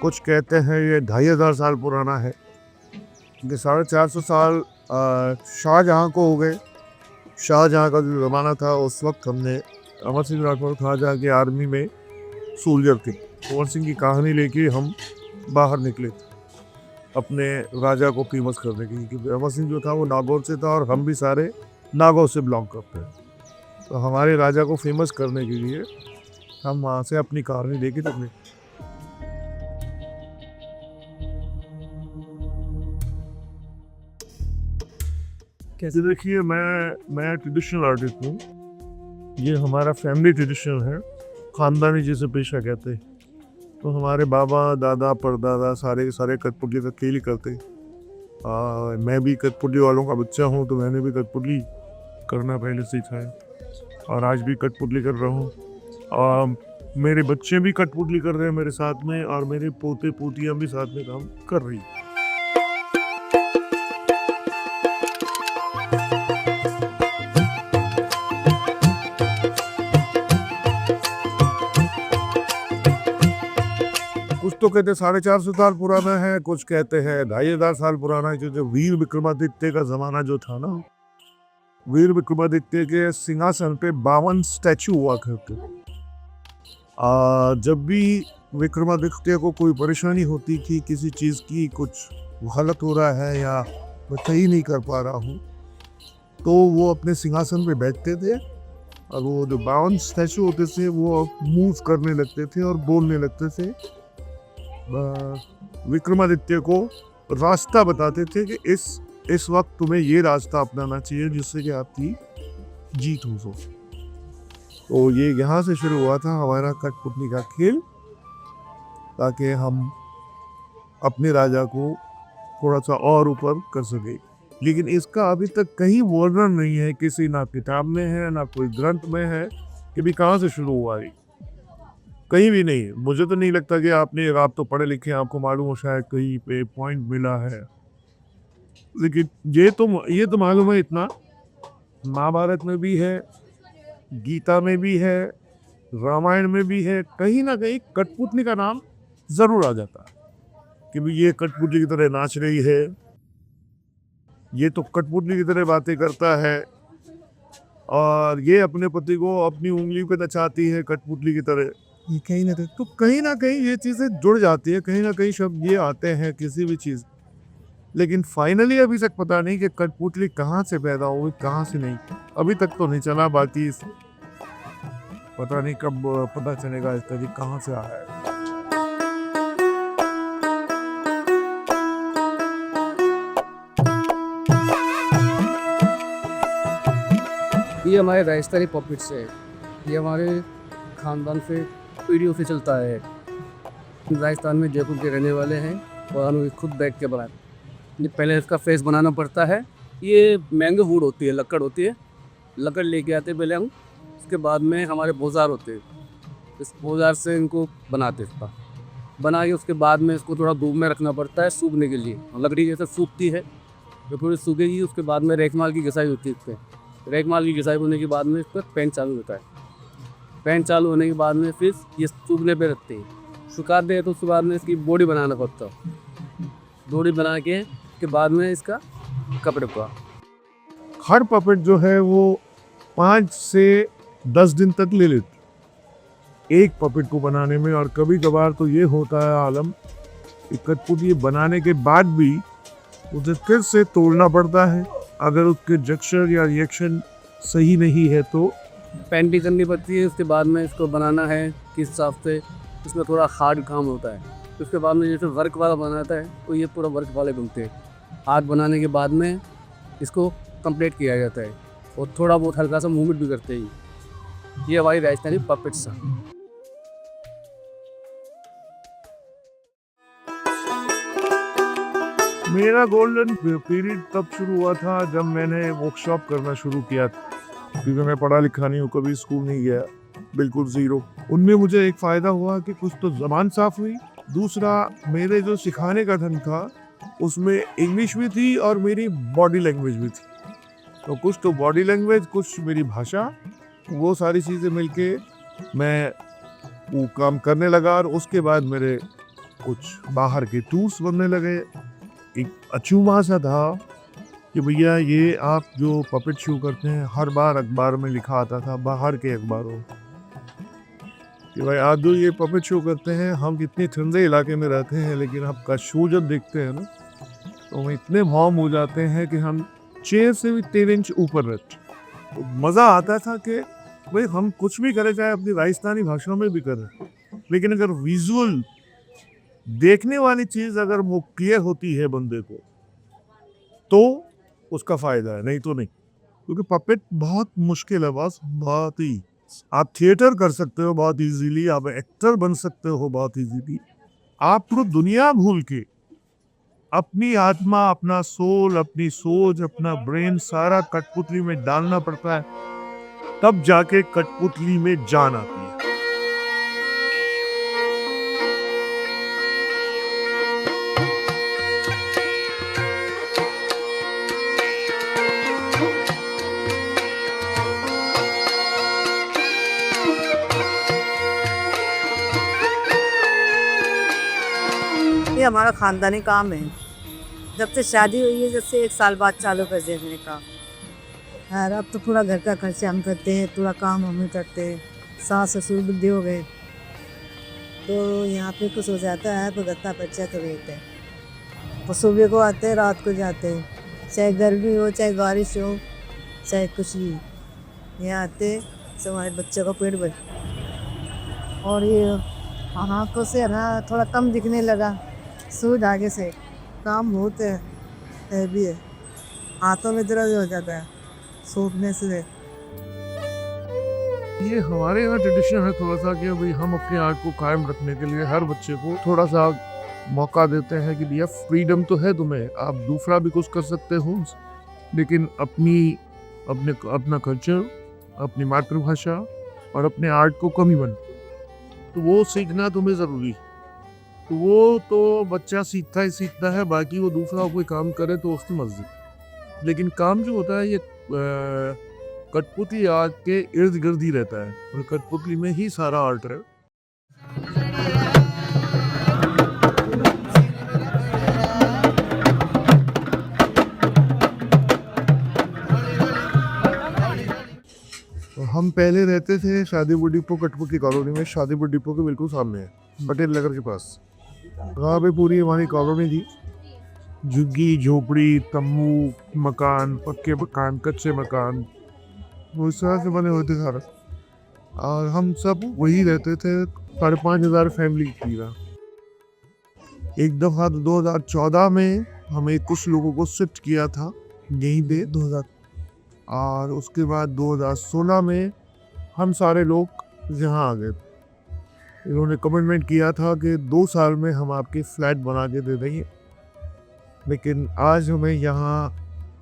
कुछ कहते हैं ये 2500 साल पुराना है। ये 450 साल शाहजहाँ को हो गए। शाहजहाँ का जो ज़माना था उस वक्त हमने अमर सिंह राठौर शाहजहाँ की आर्मी में सोल्जर थे। कुंवर सिंह की कहानी लेके हम बाहर निकले थे अपने राजा को फेमस करने के लिए, क्योंकि अमर सिंह जो था वो नागौर से था और हम भी सारे नागौर से बिलोंग करते हैं। तो हमारे राजा को फेमस करने के लिए हम वहाँ से अपनी कहानी लेके निकले। कैसे देखिए, मैं ट्रेडिशनल आर्टिस्ट हूँ। ये हमारा फैमिली ट्रेडिशन है, ख़ानदानी जिसे पेशा कहते हैं। तो हमारे बाबा दादा परदादा सारे के सारे कठपुतली का खेल ही करते। मैं भी कठपुतली वालों का बच्चा हूँ, तो मैंने भी कठपुतली करना पहले सीखा है और आज भी कठपुतली कर रहा हूँ। मेरे बच्चे भी कठपुतली कर रहे हैं मेरे साथ में, और मेरे पोते पोतियाँ भी साथ में काम कर रही हैं। कुछ तो कहते 450 साल पुराना है, कुछ कहते हैं 2500 साल पुराना है। जो वीर विक्रमादित्य का जमाना जो था ना, वीर विक्रमादित्य के सिंहासन पे 52 स्टैचू हुआ करते। जब भी विक्रमादित्य को कोई परेशानी होती थी किसी चीज़ की, कुछ गलत हो रहा है या मैं सही नहीं कर पा रहा हूँ, तो वो अपने सिंहासन पे बैठते थे और वो जो 52 स्टैचू होते थे वो मूव करने लगते थे और बोलने लगते थे। विक्रमादित्य को रास्ता बताते थे कि इस वक्त तुम्हें ये रास्ता अपनाना चाहिए जिससे कि आपकी जीत हो सो। तो ये यहाँ से शुरू हुआ था हमारा कठपुतली का खेल, ताकि हम अपने राजा को थोड़ा सा और ऊपर कर सके। लेकिन इसका अभी तक कहीं वर्णन नहीं है, किसी ना किताब में है ना कोई ग्रंथ में है कि भी कहाँ से शुरू हुआ है। कहीं भी नहीं। मुझे तो नहीं लगता कि आप तो पढ़े लिखे, आपको मालूम हो शायद कहीं पे पॉइंट मिला है। लेकिन ये तो मालूम है इतना, महाभारत में भी है, गीता में भी है, रामायण में भी है, कहीं ना कहीं कठपुतली का नाम जरूर आ जाता है कि भी ये कठपुतली की तरह नाच रही है, ये तो कठपुतली की तरह बातें करता है, और ये अपने पति को अपनी उंगली पे नचाती है कठपुतली की तरह। ये कहीं ना कहीं ये चीज़ें जुड़ जाती है, कहीं ना कहीं शब्द ये आते हैं किसी भी चीज़। लेकिन फाइनली अभी तक पता नहीं कि कठपुतली कहाँ से पैदा हुई, कहाँ से नहीं, अभी तक तो नहीं चला। बाकी पता नहीं कब पता चलेगा इसका कि कहाँ से आया है। ये हमारे राजस्थानी पॉकेट्स है। ये हमारे ख़ानदान से पीढ़ियों से चलता है। राजस्थान में जयपुर के रहने वाले हैं और हम खुद बैठ के बनाते हैं। ये पहले इसका फेस बनाना पड़ता है। ये मैंगो वुड होती है, लकड़ होती है। लकड़ लेके आते पहले हम, उसके बाद में हमारे औजार होते हैं, इस औजार से इनको बनाते इसका बना के उसके बाद में इसको थोड़ा धूप में रखना पड़ता है सूखने के लिए। लकड़ी जैसे सूखती है, जो थोड़ी सूखेगी उसके बाद में रेखमाल की घिसाई होती है। इस पर रेखमाल की घिसाई होने के बाद में इस पर पेंट चालू होता है। पेंट चालू होने के बाद में फिर ये सूखने पे रखते हैं, सुखाते हैं, तो उसके बाद में इसकी बॉडी बनाना पड़ता है। बॉडी बना के बाद में इसका कपड़े का हर पपेट जो है वो 5 से 10 दिन तक ले लेते एक पपेट को बनाने में। और कभी कभार तो ये होता है आलम, कठपुतली बनाने के बाद भी उसे फिर से तोड़ना पड़ता है, अगर उसके जक्शर या रिएक्शन सही नहीं है तो पेंटिंग करनी पड़ती है। उसके बाद में इसको बनाना है किस हिसाब से, इसमें थोड़ा हार्ड काम होता है। उसके बाद में जैसे वर्क वाला बनाता है तो ये पूरा वर्क वाले बनते हैं। हाथ बनाने के बाद में इसको कंप्लीट किया जाता है और थोड़ा बहुत हल्का सा मूवमेंट भी करते हैं। ये हमारी राजस्थानी पपेट्स हैं। मेरा गोल्डन पीरियड तब शुरू हुआ था जब मैंने वर्कशॉप करना शुरू किया था, क्योंकि मैं पढ़ा लिखा नहीं हूँ, कभी स्कूल नहीं गया, बिल्कुल ज़ीरो। उनमें मुझे एक फ़ायदा हुआ कि कुछ तो ज़बान साफ़ हुई, दूसरा मेरे जो सिखाने का ढंग था उसमें इंग्लिश भी थी और मेरी बॉडी लैंग्वेज भी थी। तो कुछ तो बॉडी लैंग्वेज, कुछ मेरी भाषा, वो सारी चीज़ें मिलके मैं वो काम करने लगा। और उसके बाद मेरे कुछ बाहर के टूर्स बनने लगे। एक अचूमा सा था कि भैया ये आप जो पपेट शो करते हैं, हर बार अखबार में लिखा आता था, बाहर के अखबारों, कि भाई आप जो ये पपेट शो करते हैं, हम इतने ठंडे इलाके में रहते हैं, लेकिन आपका शो जब देखते हैं ना, तो हम इतने वार्म हो जाते हैं कि हम चेयर से भी 3 इंच ऊपर रहते। तो मज़ा आता था कि भाई हम कुछ भी करें, चाहे अपनी राजस्थानी भाषा में भी करें, लेकिन अगर विजुअल देखने वाली चीज़ अगर वो क्लियर होती है बंदे को, तो उसका फ़ायदा है, नहीं तो नहीं। क्योंकि पपेट बहुत मुश्किल है बॉस, बहुत ही। आप थिएटर कर सकते हो बहुत इजीली, आप एक्टर बन सकते हो बहुत इजीली। आप पूरी दुनिया भूल के अपनी आत्मा, अपना सोल, अपनी सोच, अपना ब्रेन सारा कठपुतली में डालना पड़ता है, तब जाके कठपुतली में जान आती है। ये हमारा ख़ानदानी काम है। जब से शादी हुई है, जब से 1 साल बाद चालू कर दिया मैंने काम। और अब तो पूरा घर का खर्चा हम करते हैं, पूरा काम हम ही करते हैं। सास ससुर बुढ़े हो गए, तो यहाँ पे कुछ हो जाता है तो गत्ता बच्चा तो रहते हैं। वो सुबह को आते हैं, रात को जाते हैं, चाहे गर्मी हो, चाहे बारिश हो, चाहे कुछ भी। यहाँ आते सब हमारे बच्चों का पेट भर। और ये आँखों से ना थोड़ा कम दिखने लगा, सूझ आगे से काम बहुत है भी है। हाथों में दर्द हो जाता है सूखने से। ये हमारे यहाँ ट्रेडिशन है थोड़ा सा कि भाई हम अपने आर्ट को कायम रखने के लिए हर बच्चे को थोड़ा सा मौका देते हैं कि भैया फ्रीडम तो है तुम्हें, आप दूसरा भी कुछ कर सकते हो, लेकिन अपना कल्चर, अपनी मातृभाषा और अपने आर्ट को कमी बन, तो वो सीखना तुम्हें ज़रूरी। तो वो तो बच्चा सीखता ही सीखता है, बाकी वो दूसरा कोई काम करे तो उसकी मर्जी। लेकिन काम जो होता है ये कठपुतली आर्ट के इर्द गिर्द ही रहता है, और कठपुतली में ही सारा आर्ट है। हम पहले रहते थे शादीपुर डिपो, कठपुतली कॉलोनी में, शादीपुर डिपो के बिल्कुल सामने है, पटेल नगर के पास। वहाँ पे पूरी हमारी कॉलोनी थी, झुग्गी झोपड़ी, तम्बू मकान, पक्के मकान, कच्चे मकान, वो इस तरह से बने हुए थे सारा, और हम सब वही रहते थे। 5,500 फैमिली थी ना। एक दफ़ा 2014 में हमें कुछ लोगों को शिफ्ट किया था यहीं पे 2000, और उसके बाद 2016 में हम सारे लोग यहाँ आ गए। इन्होंने कमिटमेंट किया था कि 2 साल में हम आपके फ्लैट बना के दे देंगे, लेकिन आज हमें यहाँ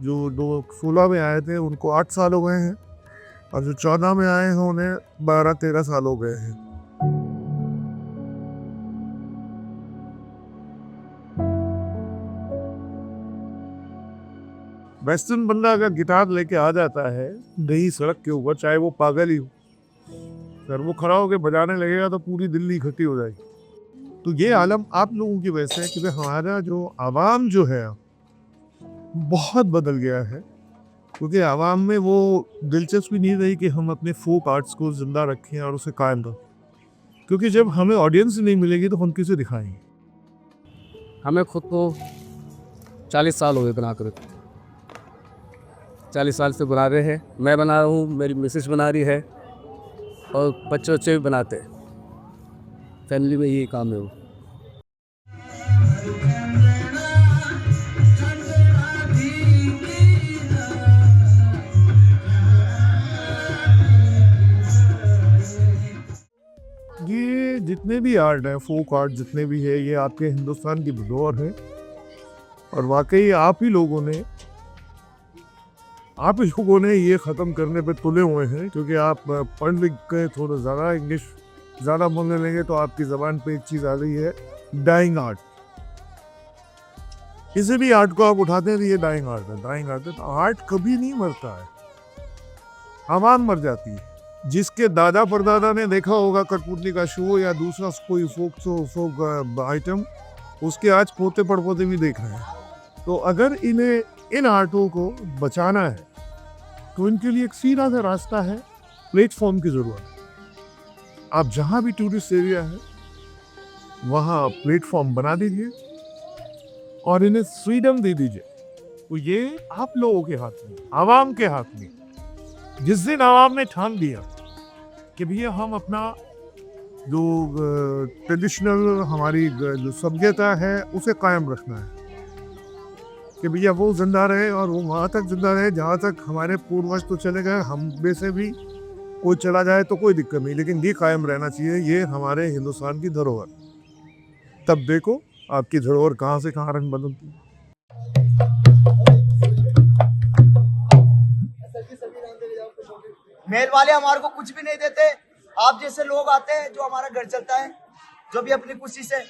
जो 2016 में आए थे उनको 8 साल हो गए हैं, और जो 14 में आए हैं उन्हें 12-13 साल हो गए हैं। वेस्टर्न बंदा अगर गिटार लेके आ जाता है नई सड़क के ऊपर, चाहे वो पागल ही हो, अगर वो खड़ा होकर बजाने लगेगा तो पूरी दिल्ली इकट्ठी हो जाएगी। तो ये आलम आप लोगों की वजह से है कि हमारा जो आवाम जो है बहुत बदल गया है, क्योंकि आवाम में वो दिलचस्पी नहीं रही कि हम अपने फोक आर्ट्स को जिंदा रखें और उसे कायम रखें, क्योंकि जब हमें ऑडियंस नहीं मिलेगी तो हम किसे दिखाएंगे। हमें खुद को 40 साल हो गए बना कर, 40 साल से बना रहे हैं। मैं बना रहा हूँ, मेरी मिसेस बना रही है, और बच्चे भी बनाते हैं। फैमिली में यही काम है वो। ये जितने भी आर्ट हैं, फोक आर्ट जितने भी है, ये आपके हिंदुस्तान की धरोहर है, और वाकई आप ही लोगों ने ये ख़त्म करने पे तुले हुए हैं, क्योंकि आप पढ़ लिख के थोड़ा ज़्यादा इंग्लिश ज़्यादा बोलने लगे तो आपकी ज़बान पे एक चीज़ आ रही है, डाइंग आर्ट। किसी भी आर्ट को आप उठाते हैं तो ये डाइंग आर्ट है, डाइंग आर्ट है। तो आर्ट कभी नहीं मरता है, आवाम मर जाती है। जिसके दादा परदादा ने देखा होगा कठपुतली का शो या दूसरा कोई फोक आइटम, उसके आज पोते पड़पोते भी देख रहे हैं। तो अगर इन्हें इन आर्टों को बचाना है तो इनके लिए एक सीधा सा रास्ता है, प्लेटफॉर्म की जरूरत। आप जहां भी टूरिस्ट एरिया है वहां प्लेटफॉर्म बना दीजिए और इन्हें फ्रीडम दे दीजिए। तो ये आप लोगों के हाथ में, आवाम के हाथ में। जिस दिन आवाम ने ठान लिया कि भैया हम अपना जो ट्रेडिशनल हमारी जो सभ्यता है उसे कायम रखना है, कि भैया वो जिंदा रहे और वो वहाँ तक जिंदा रहे जहाँ तक हमारे पूर्वज तो चले गए, हम में से भी कोई चला जाए तो कोई दिक्कत नहीं, लेकिन ये कायम रहना चाहिए, ये हमारे हिंदुस्तान की धरोहर। तब देखो आपकी धरोहर कहाँ से कहाँ रंग बदलती है। महल वाले हमारे को कुछ भी नहीं देते। आप जैसे लोग आते हैं जो हमारा घर चलता है, जो भी अपनी खुशी से।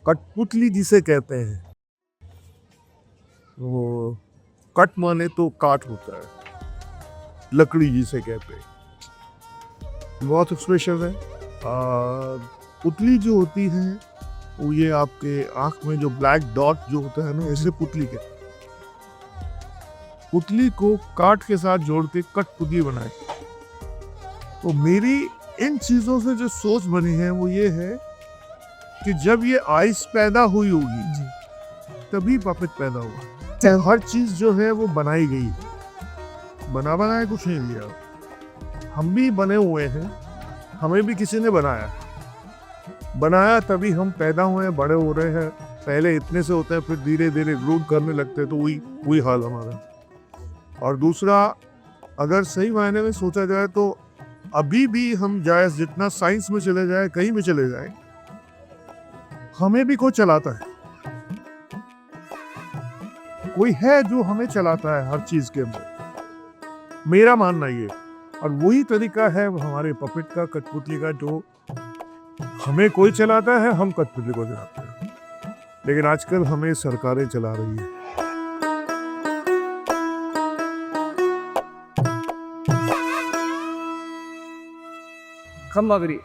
कठपुतली जिसे कहते हैं, वो कट माने तो काट होता है, लकड़ी जिसे कहते हैं, बहुत स्पेशल है। पुतली जो होती है वो ये आपके आंख में जो ब्लैक डॉट जो होता है ना, ऐसे पुतली के, पुतली को काट के साथ जोड़ के कठपुतली बनाए। तो मेरी इन चीजों से जो सोच बनी है वो ये है कि जब ये आइस पैदा हुई होगी तभी पपेट पैदा हुआ। हर चीज जो है वो बनाई गई है, बना बनाया कुछ नहीं लिया। हम भी बने हुए हैं, हमें भी किसी ने बनाया तभी हम पैदा हुए, बड़े हो रहे हैं। पहले इतने से होते हैं, फिर धीरे धीरे ग्रो करने लगते हैं, तो वही हाल हमारा। और दूसरा, अगर सही मायने में सोचा जाए तो अभी भी हम जाए जितना साइंस में चले जाए, कहीं भी चले जाए, हमें भी कोई चलाता है, कोई है जो हमें चलाता है हर चीज के अंदर, मेरा मानना ये। और वही तरीका है हमारे पपेट का, कठपुतली का, जो हमें कोई चलाता है, हम कठपुतली को चलाते हैं। लेकिन आजकल हमें सरकारें चला रही है। खम्बागरी